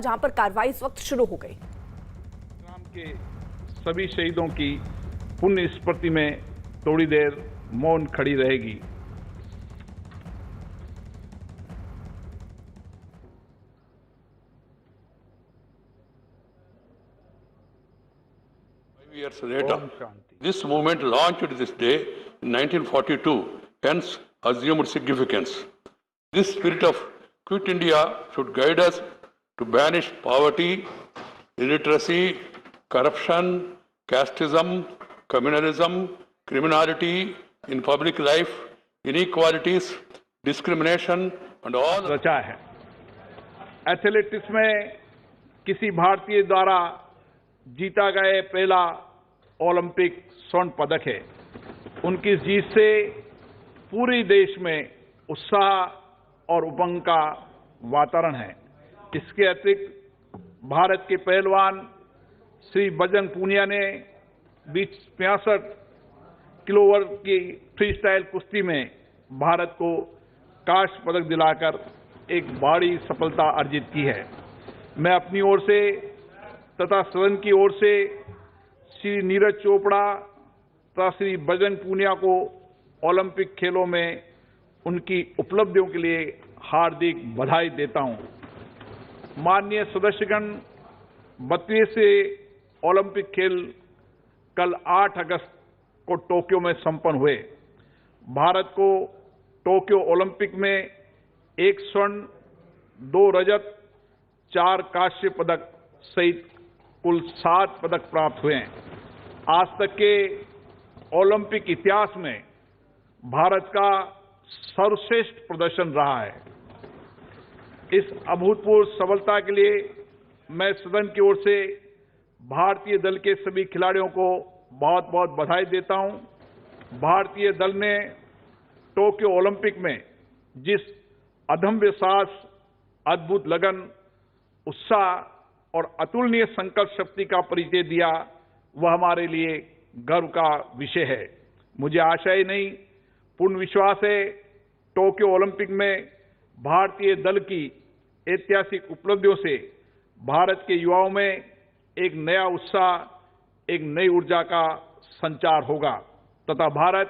जहां पर कार्रवाई इस वक्त शुरू हो गई। राम के सभी शहीदों की पुण्य स्मृति में थोड़ी देर मौन खड़ी रहेगी। Years later, this movement launched this day in 1942 hence assumed significance. This spirit of Quit India should guide us to banish poverty, illiteracy, corruption, casteism, communalism, criminality in public life, inequalities, discrimination and all. रचा है। Athletics में किसी भारतीय द्वारा जीता गया पहला Olympic स्वर्ण पदक है। उनकी जीत से पूरे देश में उत्साह और उमंग का वातावरण है। इसके अतिरिक्त भारत के पहलवान श्री बजरंग पूनिया ने 65 किलो वर्ग की फ्री स्टाइल कुश्ती में भारत को कांस्य पदक दिलाकर एक बड़ी सफलता अर्जित की है। मैं अपनी ओर से तथा सदन की ओर से श्री नीरज चोपड़ा तथा श्री बजरंग पूनिया को ओलंपिक खेलों में उनकी उपलब्धियों के लिए हार्दिक बधाई देता हूं। माननीय सदस्यगण, 32वें ओलंपिक खेल कल 8 अगस्त को टोक्यो में संपन्न हुए। भारत को टोक्यो ओलंपिक में 1 स्वर्ण, 2 रजत, 4 कांस्य पदक सहित कुल 7 पदक प्राप्त हुए हैं। आज तक के ओलंपिक इतिहास में भारत का सर्वश्रेष्ठ प्रदर्शन रहा है। इस अभूतपूर्व सफलता के लिए मैं सदन की ओर से भारतीय दल के सभी खिलाड़ियों को बहुत बहुत बधाई देता हूं। भारतीय दल ने टोक्यो ओलंपिक में जिस अदम्य साहस, अद्भुत लगन, उत्साह और अतुलनीय संकल्प शक्ति का परिचय दिया, वह हमारे लिए गर्व का विषय है। मुझे आशा ही नहीं, पूर्ण विश्वास है, टोक्यो ओलंपिक में भारतीय दल की ऐतिहासिक उपलब्धियों से भारत के युवाओं में एक नया उत्साह, एक नई ऊर्जा का संचार होगा तथा भारत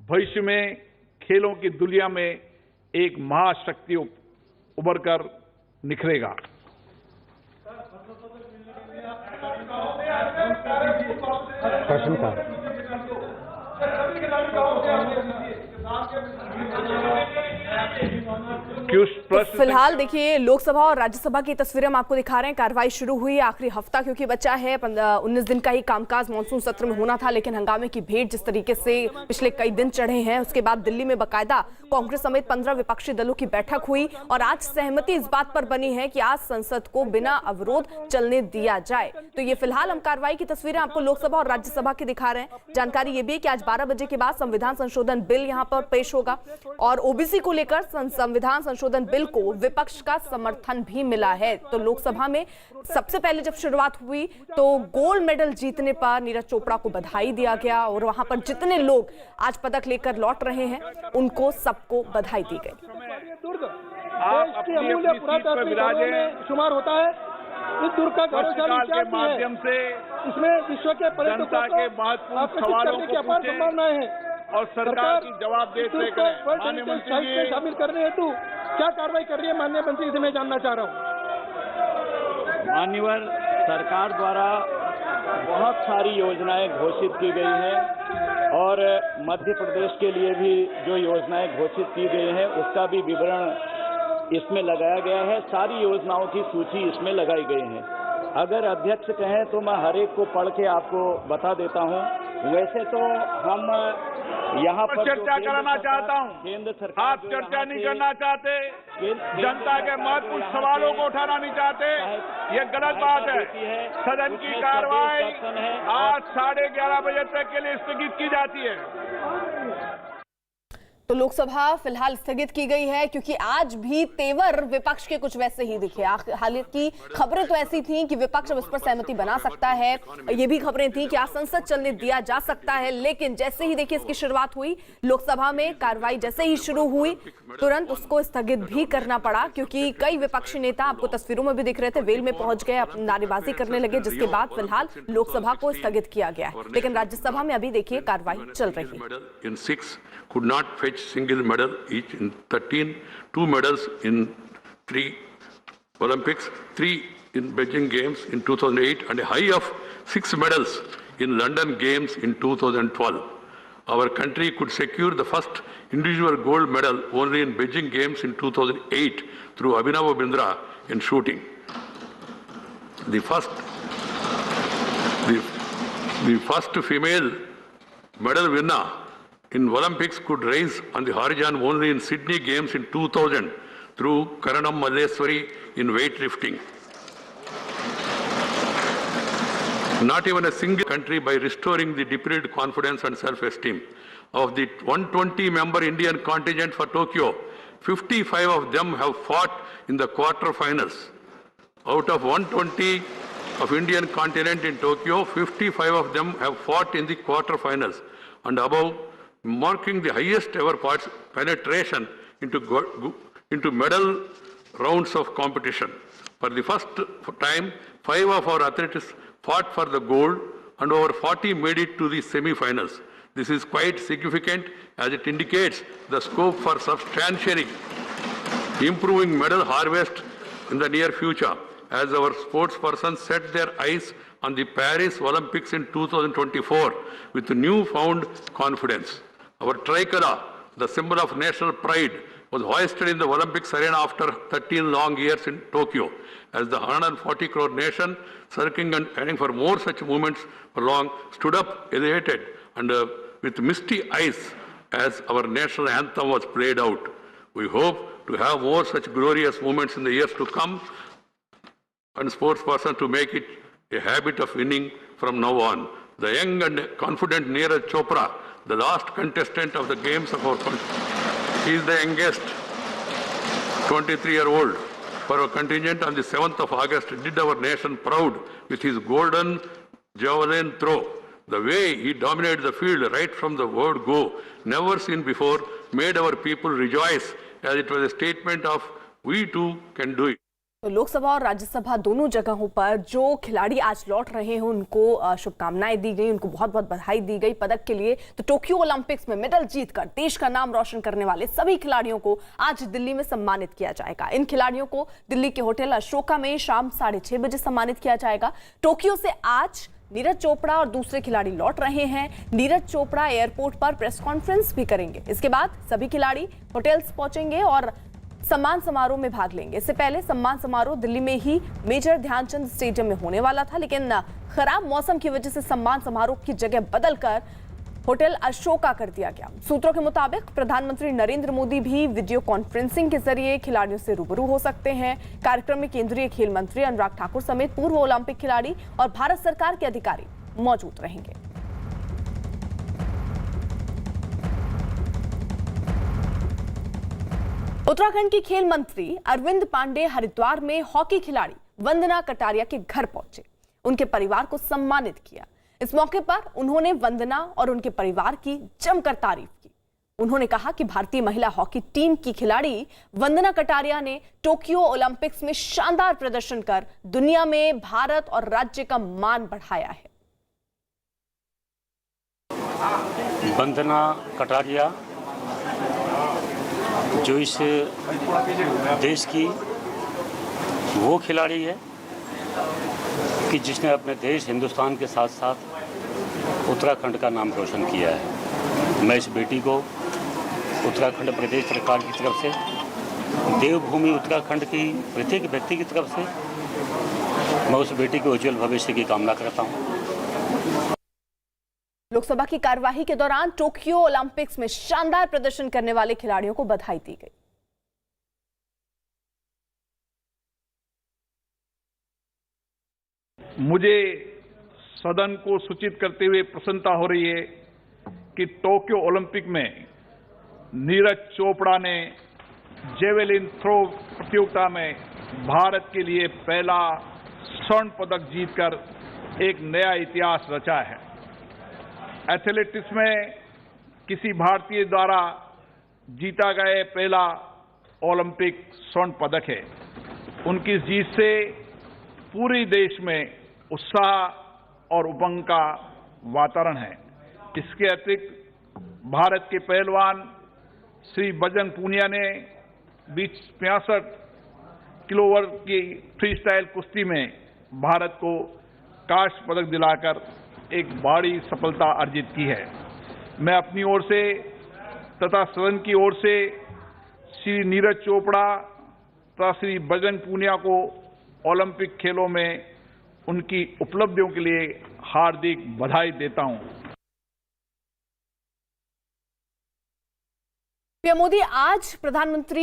भविष्य में खेलों की दुनिया में एक महाशक्ति उभर कर निखरेगा। प्रश्न का फिलहाल देखिए, लोकसभा और राज्यसभा की तस्वीरें हम आपको दिखा रहे हैं। कार्रवाई शुरू हुई, आखिरी हफ्ता क्योंकि बचा है, 19 दिन का ही कामकाज मानसून सत्र में होना था, लेकिन हंगामे की भेंट जिस तरीके से पिछले कई दिन चढ़े हैं, उसके बाद दिल्ली में बाकायदा कांग्रेस समेत 15 विपक्षी दलों की बैठक हुई और आज सहमति इस बात पर बनी है कि आज संसद को बिना अवरोध चलने दिया जाए। तो ये फिलहाल हम कार्रवाई की तस्वीरें आपको लोकसभा और राज्यसभा की दिखा रहे हैं। जानकारी ये भी है कि आज 12 बजे के बाद संविधान संशोधन बिल यहाँ पर पेश होगा और ओबीसी को लेकर संविधान संशोधन बिल को विपक्ष का समर्थन भी मिला है। तो लोकसभा में सबसे पहले जब शुरुआत हुई तो गोल्ड मेडल जीतने पर नीरज चोपड़ा को बधाई दिया गया और वहां पर जितने लोग आज पदक लेकर लौट रहे हैं उनको सबको बधाई दी गई। शुमार होता है इस दुर्ग का गौरवशाली इतिहास के माध्यम से इसमें विश्व के पर्यटकों के महत्वपूर्ण सवालों की अपार संभावनाएं हैं और सरकार की जवाबदेही में शामिल करने हेतु क्या कार्रवाई कर रही है माननीय मंत्री से मैं जानना चाह रहा हूँ। मान्यवर, सरकार द्वारा बहुत सारी योजनाएं घोषित की गई हैं और मध्य प्रदेश के लिए भी जो योजनाएं घोषित की गई हैं उसका भी विवरण इसमें लगाया गया है। सारी योजनाओं की सूची इसमें लगाई गई है। अगर अध्यक्ष कहें तो मैं हर एक को पढ़ के आपको बता देता हूं। वैसे तो हम यहाँ पर चर्चा कराना चाहता हूँ, केंद्र सरकार आप चर्चा नहीं करना चाहते, जनता के महत्वपूर्ण सवालों को उठाना नहीं चाहते, ये गलत बात है। सदन की कार्रवाई आज 11:30 बजे तक के लिए स्थगित की जाती है। तो लोकसभा फिलहाल स्थगित की गई है क्योंकि आज भी तेवर विपक्ष के कुछ वैसे ही दिखे। हालांकि खबरें तो ऐसी थीं कि विपक्ष अब इस पर सहमति बना सकता है, ये भी खबरें थीं कि आज संसद चलने दिया जा सकता है, लेकिन जैसे ही देखिए इसकी शुरुआत हुई लोकसभा में कार्रवाई जैसे ही शुरू हुई तुरंत उसको स्थगित भी करना पड़ा क्योंकि कई विपक्षी नेता आपको तस्वीरों में भी दिख रहे थे वेल में पहुंच गए, नारेबाजी करने लगे, जिसके बाद फिलहाल लोकसभा को स्थगित किया गया है। लेकिन राज्यसभा में अभी देखिए कार्रवाई चल रही है। could not fetch single medal each in 13, 2 medals in 3 Olympics, 3 in Beijing Games in 2008 and a high of 6 medals in London Games in 2012. Our country could secure the first individual gold medal only in Beijing Games in 2008 through Abhinav Bindra in shooting. The first female medal winner in Olympics could race on the horizon only in Sydney Games in 2000 through Karanam Malleswari in weightlifting. Not even a single country by restoring the depleted confidence and self-esteem. Of the 120-member Indian contingent for Tokyo, 55 of them have fought in the quarter-finals. Out of 120 of Indian contingent in Tokyo, 55 of them have fought in the quarter-finals and above, marking the highest ever penetration into medal rounds of competition. For the first time, 5 of our athletes fought for the gold and over 40 made it to the semi-finals. This is quite significant as it indicates the scope for substantially improving medal harvest in the near future as our sports persons set their eyes on the Paris Olympics in 2024 with newfound confidence. Our tricolor, the symbol of national pride, was hoisted in the Olympics arena after 13 long years in Tokyo. As the 140 crore nation, circling and heading for more such movements for long, stood up elated and with misty eyes as our national anthem was played out. We hope to have more such glorious moments in the years to come and sports person to make it a habit of winning from now on. The young and confident Neeraj Chopra, the last contestant of the games of our country. He is the youngest, 23-year-old. For our contingent on the 7th of August, did our nation proud with his golden javelin throw. The way he dominated the field right from the word go, never seen before, made our people rejoice as it was a statement of we too can do it. तो लोकसभा और राज्यसभा दोनों जगहों पर जो खिलाड़ी आज लौट रहे हैं उनको शुभकामनाएं दी गई, उनको बहुत बहुत बधाई दी गई पदक के लिए। तो टोक्यो ओलंपिक्स में मेडल जीतकर देश का नाम रोशन करने वाले सभी खिलाड़ियों को आज दिल्ली में सम्मानित किया जाएगा। इन खिलाड़ियों को दिल्ली के होटल अशोका में शाम 6:30 बजे सम्मानित किया जाएगा। टोक्यो से आज नीरज चोपड़ा और दूसरे खिलाड़ी लौट रहे हैं। नीरज चोपड़ा एयरपोर्ट पर प्रेस कॉन्फ्रेंस भी करेंगे। इसके बाद सभी खिलाड़ी होटल्स पहुंचेंगे और सम्मान समारोह में भाग लेंगे। इससे पहले सम्मान समारोह दिल्ली में ही मेजर ध्यानचंद स्टेडियम में होने वाला था, लेकिन खराब मौसम की वजह से सम्मान समारोह की जगह बदलकर होटल अशोका कर दिया गया। सूत्रों के मुताबिक प्रधानमंत्री नरेंद्र मोदी भी वीडियो कॉन्फ्रेंसिंग के जरिए खिलाड़ियों से रूबरू हो सकते हैं। कार्यक्रम में केंद्रीय खेल मंत्री अनुराग ठाकुर समेत पूर्व ओलंपिक खिलाड़ी और भारत सरकार के अधिकारी मौजूद रहेंगे। उत्तराखंड की खेल मंत्री अरविंद पांडे हरिद्वार में हॉकी खिलाड़ी वंदना कटारिया के घर पहुंचे, उनके परिवार को सम्मानित किया। इस मौके पर उन्होंने वंदना और उनके परिवार की जमकर तारीफ की। उन्होंने कहा कि भारतीय महिला हॉकी टीम की खिलाड़ी वंदना कटारिया ने टोक्यो ओलंपिक्स में शानदार प्रदर्शन कर दुनिया में भारत और राज्य का मान बढ़ाया है। वंदना कटारिया जो इस देश की वो खिलाड़ी है कि जिसने अपने देश हिंदुस्तान के साथ साथ उत्तराखंड का नाम रोशन किया है। मैं इस बेटी को उत्तराखंड प्रदेश सरकार की तरफ से, देवभूमि उत्तराखंड की प्रत्येक व्यक्ति की तरफ से मैं उस बेटी के उज्जवल भविष्य की कामना करता हूँ। लोकसभा की कार्यवाही के दौरान टोक्यो ओलंपिक्स में शानदार प्रदर्शन करने वाले खिलाड़ियों को बधाई दी गई। मुझे सदन को सूचित करते हुए प्रसन्नता हो रही है कि टोक्यो ओलंपिक में नीरज चोपड़ा ने जेवेलिन थ्रो प्रतियोगिता में भारत के लिए पहला स्वर्ण पदक जीतकर एक नया इतिहास रचा है। एथलेटिक्स में किसी भारतीय द्वारा जीता गया पहला ओलंपिक स्वर्ण पदक है। उनकी जीत से पूरे देश में उत्साह और उमंग का वातावरण है। इसके अतिरिक्त भारत के पहलवान श्री बजरंग पूनिया ने 65 किलो वर्ग की फ्री स्टाइल कुश्ती में भारत को कांस्य पदक दिलाकर एक बड़ी सफलता अर्जित की है। मैं अपनी ओर से तथा सदन की ओर से श्री नीरज चोपड़ा तथा श्री बजरंग पूनिया को ओलंपिक खेलों में उनकी उपलब्धियों के लिए हार्दिक बधाई देता हूं। पीएम मोदी आज प्रधानमंत्री